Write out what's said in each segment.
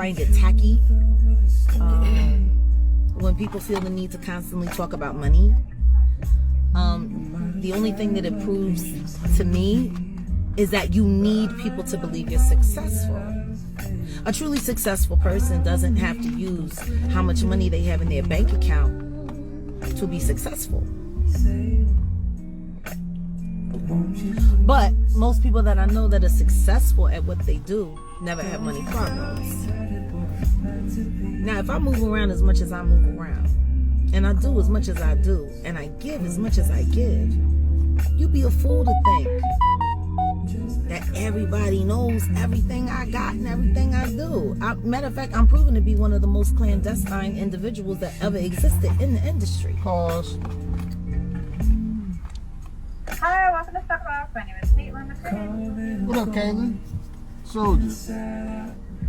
find it tacky when people feel the need to constantly talk about money. The only thing that it proves to me is that you need people to believe you're successful. A truly successful person doesn't have to use how much money they have in their bank account to be successful. But most people that I know that are successful at what they do never have money problems. Now, if I move around as much as I move around, and I do as much as I do, and I give as much as I give, you'd be a fool to think that everybody knows everything I got and everything I do. Matter of fact, I'm proven to be one of the most clandestine individuals that ever existed in the industry. Pause. Hi, welcome to Stockbox. My name is Caitlin. What up, Caitlin? Soldier.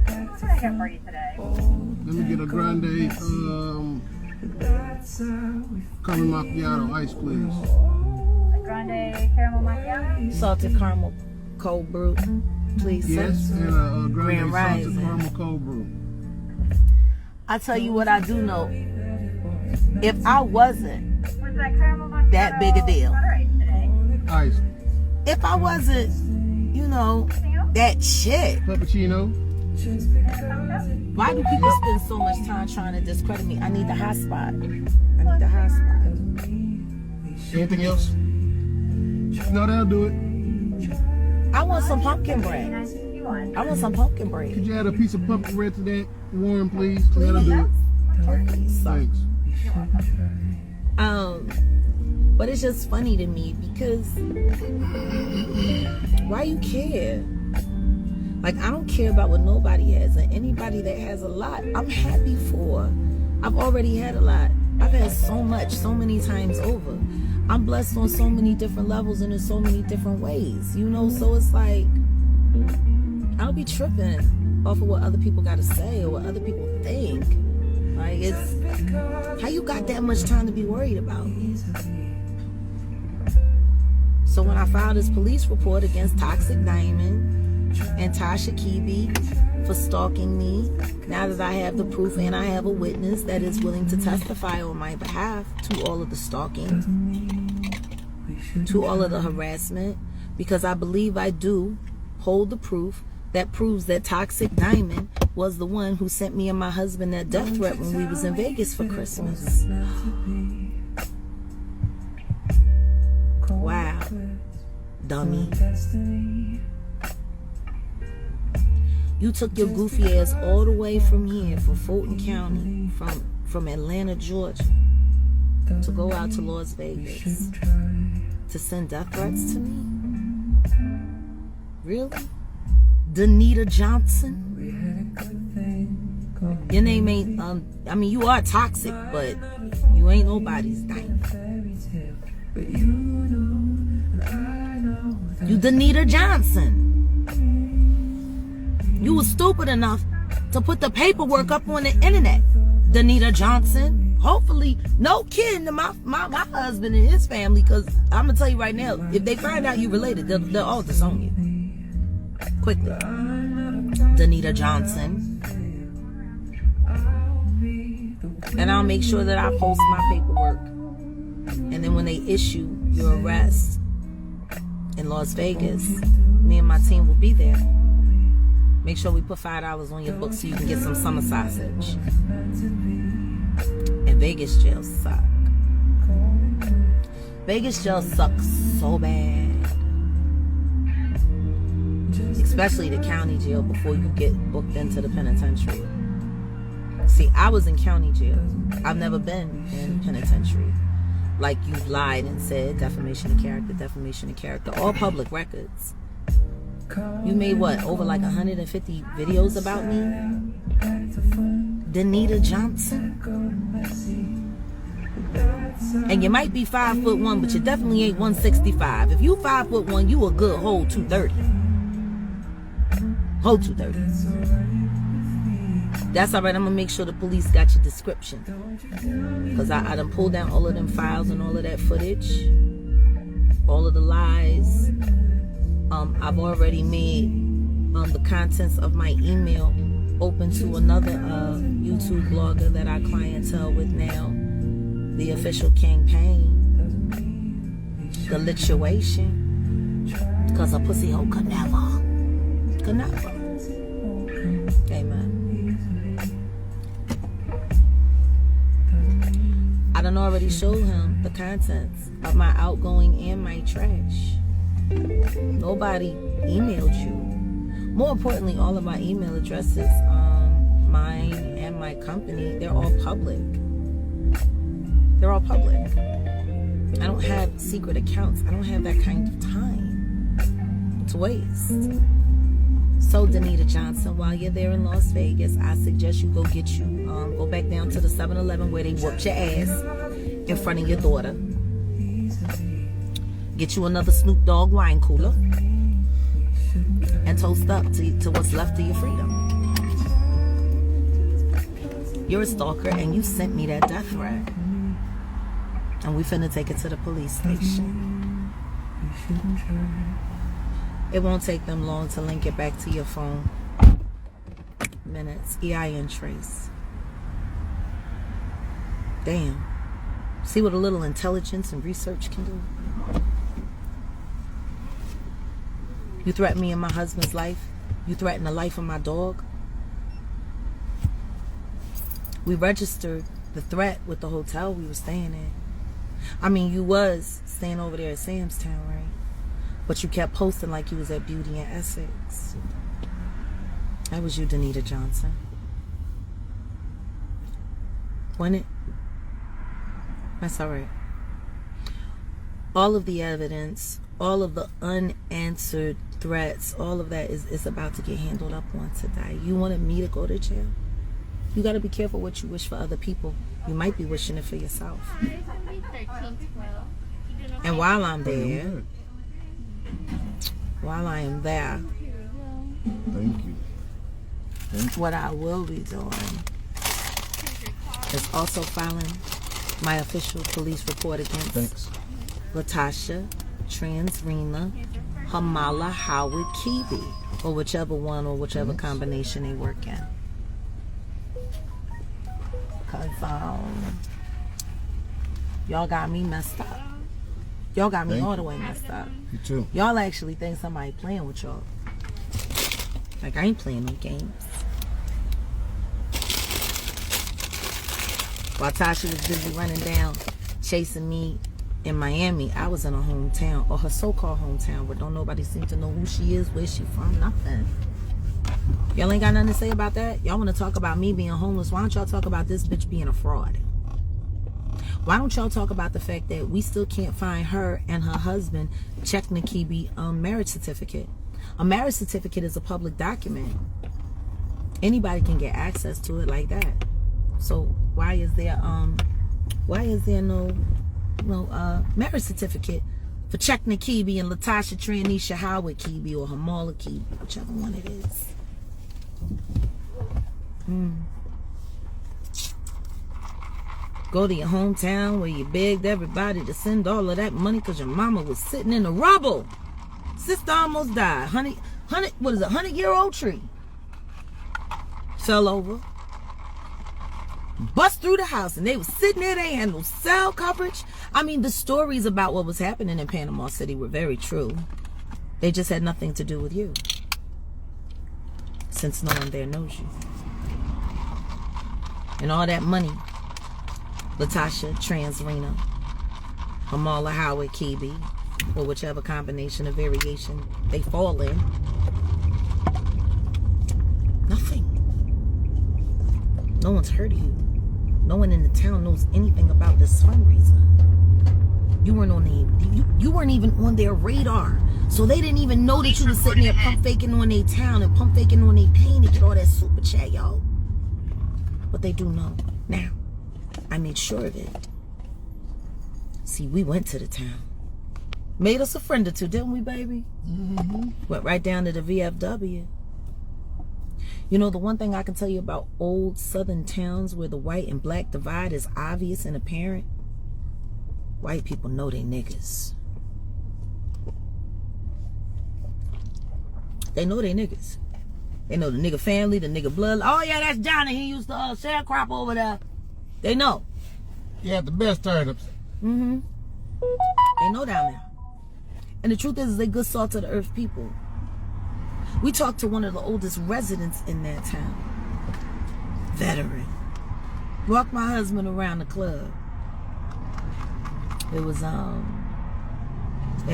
What can I get for you today? Let me get a grande caramel macchiato ice, please. A grande caramel macchiato? Salted caramel cold brew, please. Yes, sir. and a grande Grand salted Rising. caramel cold brew. I tell you what I do know. If I wasn't Was that caramel macchiato? that big a deal. Alright today. Ice. If I wasn't, you know, Anything else? that shit, Puppuccino. why do people spend so much time trying to discredit me? I need the hot spot. I need the hot spot. Anything else? No, that'll do it. I want some pumpkin bread. You want? I want some pumpkin bread. Could you add a piece of pumpkin bread to that, Warren, please? That'll do it. Please. Thanks. But it's just funny to me because why you care? Like, I don't care about what nobody has, and anybody that has a lot, I'm happy for. I've already had a lot. I've had so much, so many times over. I'm blessed on so many different levels and in so many different ways, you know? So it's like, I'll be tripping off of what other people got to say or what other people think. Like, it's, how you got that much time to be worried about? So when I filed this police report against Toxique Diamond and TashaK for stalking me, now that I have the proof and I have a witness that is willing to testify on my behalf to all of the stalking, to all of the harassment, because I believe I do hold the proof that proves that Toxique Diamond was the one who sent me and my husband that death threat when we was in Vegas for Christmas. Wow. Dummy. You took your goofy ass all the way from here, from Fulton County, from Atlanta, Georgia, to go out to Las Vegas to send death threats to me? Really? Danita Johnson? Your name ain't, I mean, you are toxic, but you ain't nobody's diamond. You Danita Johnson. You was stupid enough to put the paperwork up on the internet, Danita Johnson. Hopefully, no kidding to my husband and his family, because I'm going to tell you right now, if they find out you related, they'll all disown you. Quickly. Danita Johnson. And I'll make sure that I post my paperwork. And then when they issue your arrest in Las Vegas, me and my team will be there. Make sure we put $5 on your book so you can get some summer sausage. And Vegas jail suck. Vegas jail sucks so bad. Especially the county jail before you get booked into the penitentiary. See, I was in county jail. I've never been in penitentiary. Like you've lied and said, defamation of character, all public records. You made what, over like 150 videos about me? Danita Johnson? And you might be 5'1", but you definitely ain't 165. If you 5'1", you a good whole 230. Whole 230. That's all right. I'm gonna make sure the police got your description, because I done pulled down all of them files and all of that footage, all of the lies. I've already made the contents of my email open to another YouTube blogger that I clientele with now, the official Kingpin. The lituation, because a pussy hoe could never. Amen. I done already showed him the contents of my outgoing and my trash. Nobody emailed you. More importantly, all of my email addresses, mine and my company, they're all public. They're all public. I don't have secret accounts. I don't have that kind of time to waste. So, Danita Johnson, while you're there in Las Vegas, I suggest you go back down to the 7-Eleven where they whooped your ass in front of your daughter. Get you another Snoop Dogg wine cooler and toast up to what's left of your freedom. You're a stalker and you sent me that death threat. And we finna take it to the police station. It won't take them long to link it back to your phone. Minutes. EIN trace. Damn. See what a little intelligence and research can do? You threaten me and my husband's life. You threaten the life of my dog. We registered the threat with the hotel we were staying in. I mean, you was staying over there at Sam's Town, right? But you kept posting like you was at Beauty in Essex. That was you, Danita Johnson. Wasn't it? That's all right. All of the evidence, all of the unanswered threats, all of that is about to get handled up on today. You wanted me to go to jail? You got to be careful what you wish for other people. You might be wishing it for yourself. And while I'm there, while I am there, Thank you. what I will be doing is also filing my official police report against Latasha, Transrena, Hamala, Howard, Kibi, or whichever one or whichever combination they work in. Because y'all got me messed up. Y'all got me all the way messed up. You too. Y'all actually think somebody playing with y'all. Like, I ain't playing no games. While Tasha was busy running down, chasing me in Miami, I was in her hometown, or her so-called hometown, where don't nobody seem to know who she is, where she from, nothing. Y'all ain't got nothing to say about that? Y'all want to talk about me being homeless? Why don't y'all talk about this bitch being a fraud? Why don't y'all talk about the fact that we still can't find her and her husband Cheknakibi marriage certificate? A marriage certificate is a public document. Anybody can get access to it like that. So why is there no marriage certificate for Cheknakibi and Latasha Tranisha Howard Kibi or Hamala Kibi, whichever one it is? Go to your hometown where you begged everybody to send all of that money because your mama was sitting in the rubble. Sister almost died. 100-year-old tree. Fell over. Bust through the house and they was sitting there. They had no cell coverage. I mean, the stories about what was happening in Panama City were very true. They just had nothing to do with you, since no one there knows you. And all that money, Latasha, Transrena, Hamala, Howard, Kibi, or whichever combination or variation they fall in, nothing. No one's heard of you. No one in the town knows anything about this fundraiser. You weren't even on their radar. So they didn't even know that you were sitting there pump faking on their town and pump faking on their pain to get all that super chat, y'all. But they do know. Now, I made sure of it. See, we went to the town. Made us a friend or two, didn't we, baby? Went right down to the VFW. You know, the one thing I can tell you about old southern towns where the white and black divide is obvious and apparent, white people know they niggas. They know they niggas. They know the nigga family, the nigga blood. Oh yeah, that's Johnny. He used to sharecrop over there. They know. You have the best turnips. Mm-hmm. They know down there. And the truth is they good salt of the earth people. We talked to one of the oldest residents in that town. Veteran. Walked my husband around the club. It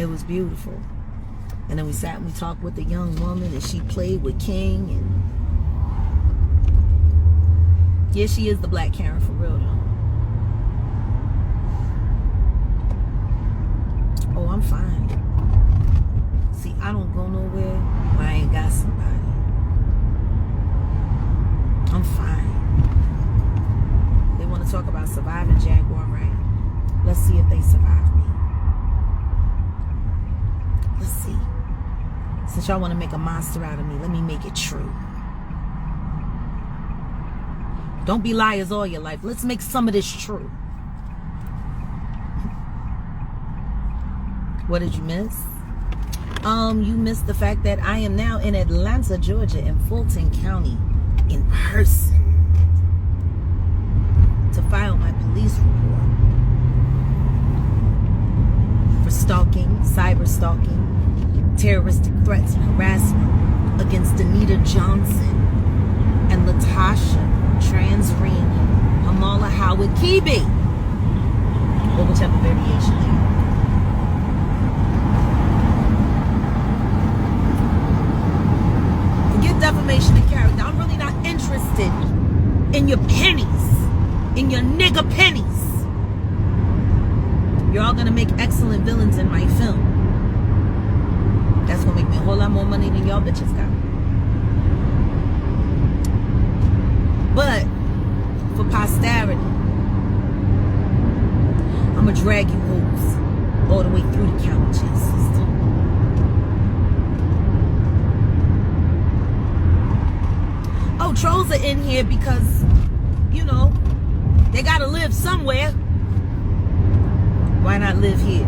was beautiful. And then we sat and we talked with the young woman, and she played with King. And yeah, she is the Black Karen for real though. Oh, I'm fine. See, I don't go nowhere where I ain't got somebody. I'm fine. They want to talk about surviving Jaguar Wright. Let's see if they survive me. Let's see. Since y'all want to make a monster out of me, let me make it true. Don't be liars all your life. Let's make some of this true. What did you miss? You missed the fact that I am now in Atlanta, Georgia, in Fulton County, in person, to file my police report for stalking, cyber stalking, terroristic threats and harassment against Anita Johnson and Latasha Transreunion Hamala Howard Kibi, or whichever variation they are. Forget defamation of character. I'm really not interested in your pennies, in your nigga pennies. You're all gonna make excellent villains in my film. That's gonna make me a whole lot more money than y'all bitches got. But for posterity, I'ma drag you hoes all the way through the county jail system. Oh, trolls are in here because, you know, they gotta live somewhere. Why not live here?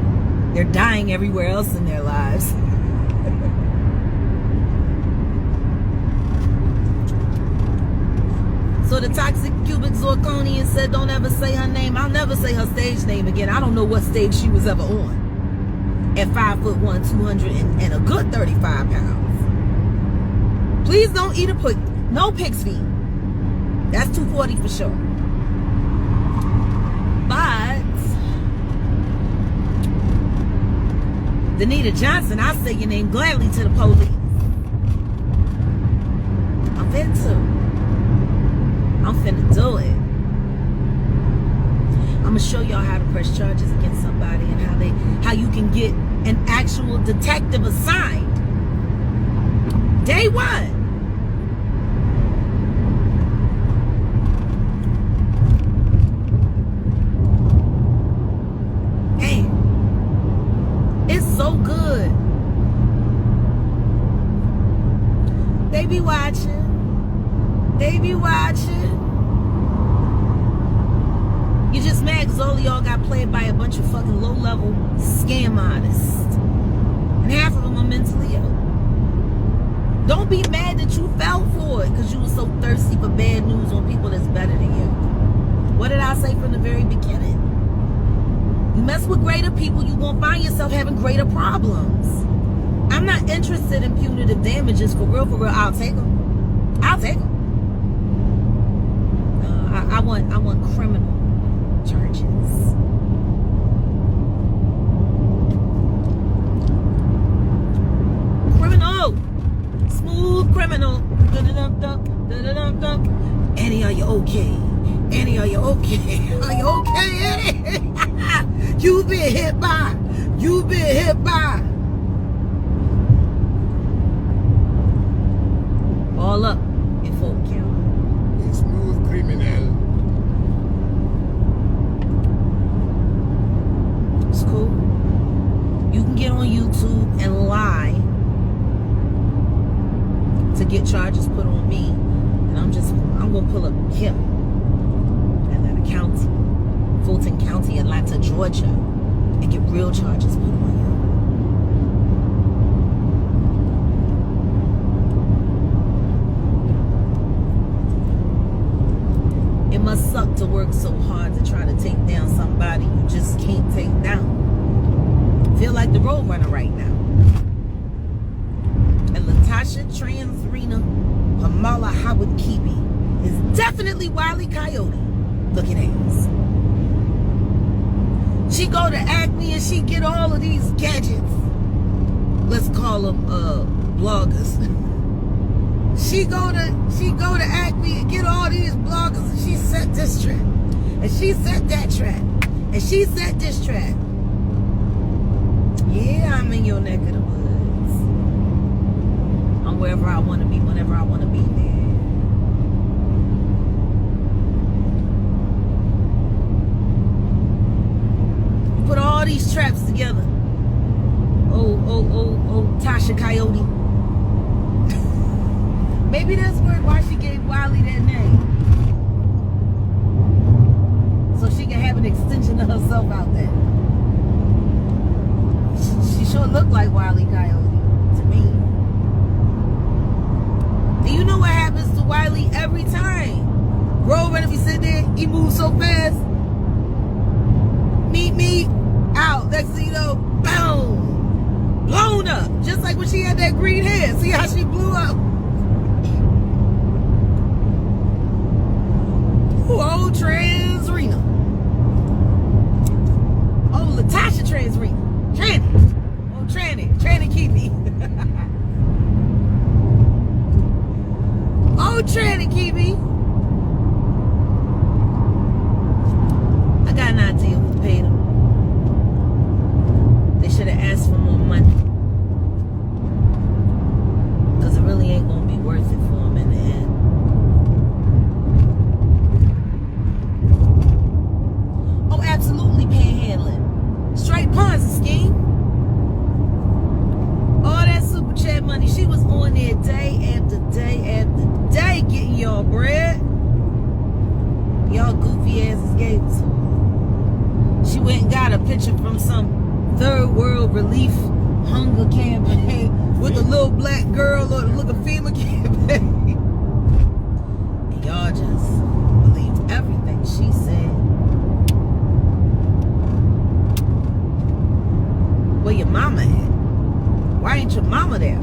They're dying everywhere else in their lives. So the toxic cubic zirconian said, don't ever say her name. I'll never say her stage name again. I don't know what stage she was ever on. At 5'1", 200 and a good 35 pounds. Please don't eat a pig. No pig's feet. That's 240 for sure. But Anita Johnson, I'll say your name gladly to the police. I'm finna do it. I'm gonna show y'all how to press charges against somebody and how you can get an actual detective assigned. Day one. Hey, it's so good. They be watching. They be watching. You just mad because all of y'all got played by a bunch of fucking low-level scam artists. And half of them are mentally ill. Don't be mad that you fell for it because you were so thirsty for bad news on people that's better than you. What did I say from the very beginning? You mess with greater people, you won't find yourself having greater problems. I'm not interested in punitive damages. For real, I'll take them. I'll take them. I want criminal charges. Criminal, smooth criminal. Annie, are you okay? Annie, are you okay? Are you okay, Annie? You've been hit by. You've been hit by. All up in full count. Smooth criminal. It's cool. You can get on YouTube and lie to get charges put on me, and I'm gonna pull up him, Atlanta County, Fulton County, Atlanta, Georgia, and get real charges put on you. It must suck to work so hard to try to take down somebody you just can't take down. Feel like the roadrunner right now. And Latasha Transrena Pamela Howard Kibi is definitely Wile E. Coyote looking ass. She go to Acme and she get all of these gadgets. Let's call them bloggers. She go to Acme and get all these bloggers, and she set this trap, and she set that trap, and she set this trap. Yeah, I'm in your neck of the woods. I'm wherever I want to be, whenever I want to be there. You put all these traps together. Oh, Tasha Coyote. Maybe that's why she gave Wiley that name. So she can have an extension of herself out there. She sure looked like Wile E. Coyote to me. And you know what happens to Wiley every time? Roadrunner, if he sit there, he moves so fast. Meet me out. Next thing you know, boom. Blown up. Just like when she had that green hair. See how she blew up? Oh, Transrena. Oh, Latasha Transrena. Tranny. Oh, Tranny Kiwi. Oh, Tranny Kiwi. I got an idea who paid them. They should have asked for more money. Because it really ain't going to be worth it for them in the end. Absolutely panhandling. Straight Ponzi scheme. All that super chat money, she was on there day after day after day getting y'all bread. Y'all goofy asses gave it to her. She went and got a picture from some third world relief hunger campaign with a little black girl or look a FEMA campaign. And y'all just believed everything she said. Where your mama at? Why ain't your mama there?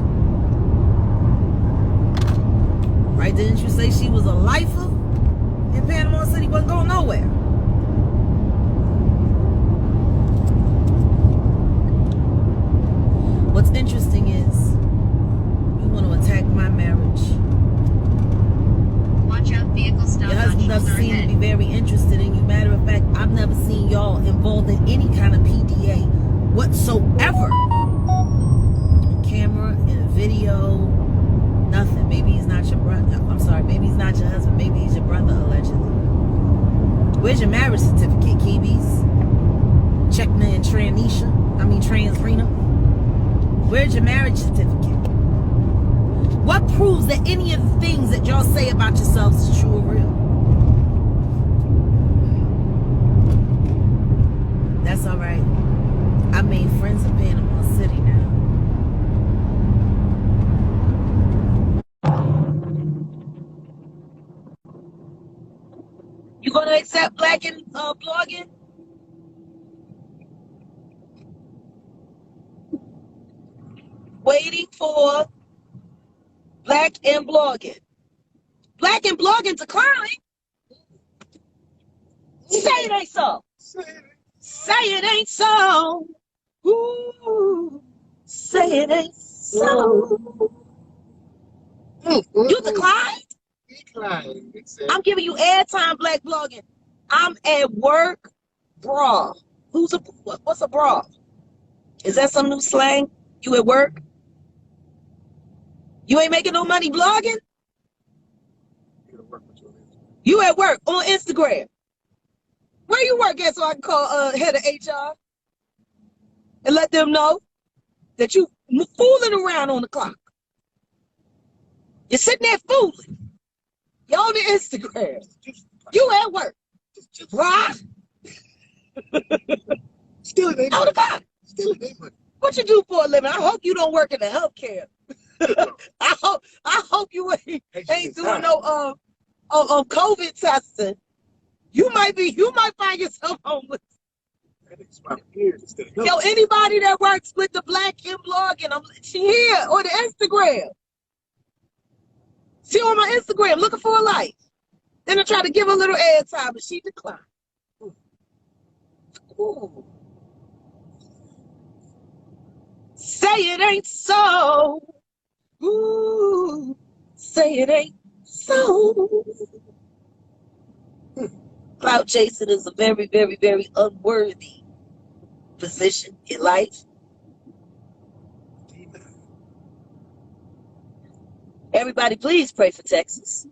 Right? Didn't you say she was a lifer in Panama City? Wasn't going nowhere. What's interesting is you want to attack my marriage. Watch out, vehicle stop. Your husband doesn't seem to be very interested in you. Matter of fact, I've never seen y'all involved in any kind of PDA whatsoever. On camera, in a video, nothing. Maybe he's not your brother. I'm sorry, maybe he's not your husband. Maybe he's your brother, allegedly. Where's your marriage certificate, Kiwis? Chekna and Transrena. Where's your marriage certificate? What proves that any of the things that y'all say about yourselves is true or real? That's all right. I made friends in Panama City now. You gonna accept black and blogging? Waiting for black and blogging. Black and blogging decline. Say it ain't so. Say it ain't so. Ooh, say it ain't so. You declined? Decline. I'm giving you airtime, black blogging. I'm at work, bra. What's a bra? Is that some new slang? You at work? You ain't making no money blogging? You at work on Instagram. Where you work at so I can call head of HR and let them know that you fooling around on the clock. You're sitting there fooling. You're on the Instagram. You at work. Right? Still it ain't On the clock. Still it ain't money. What you do for a living? I hope you don't work in the healthcare. I hope you ain't doing no COVID testing. You might find yourself homeless. Yo, anybody that works with the Black M blog, and she here on the Instagram. She on my Instagram looking for a life. Then I tried to give her a little airtime, but she declined. Ooh. Say it ain't so. Ooh. Say it ain't so. Cloud chasing is a very, very, very unworthy position in life. Everybody, please pray for Texas.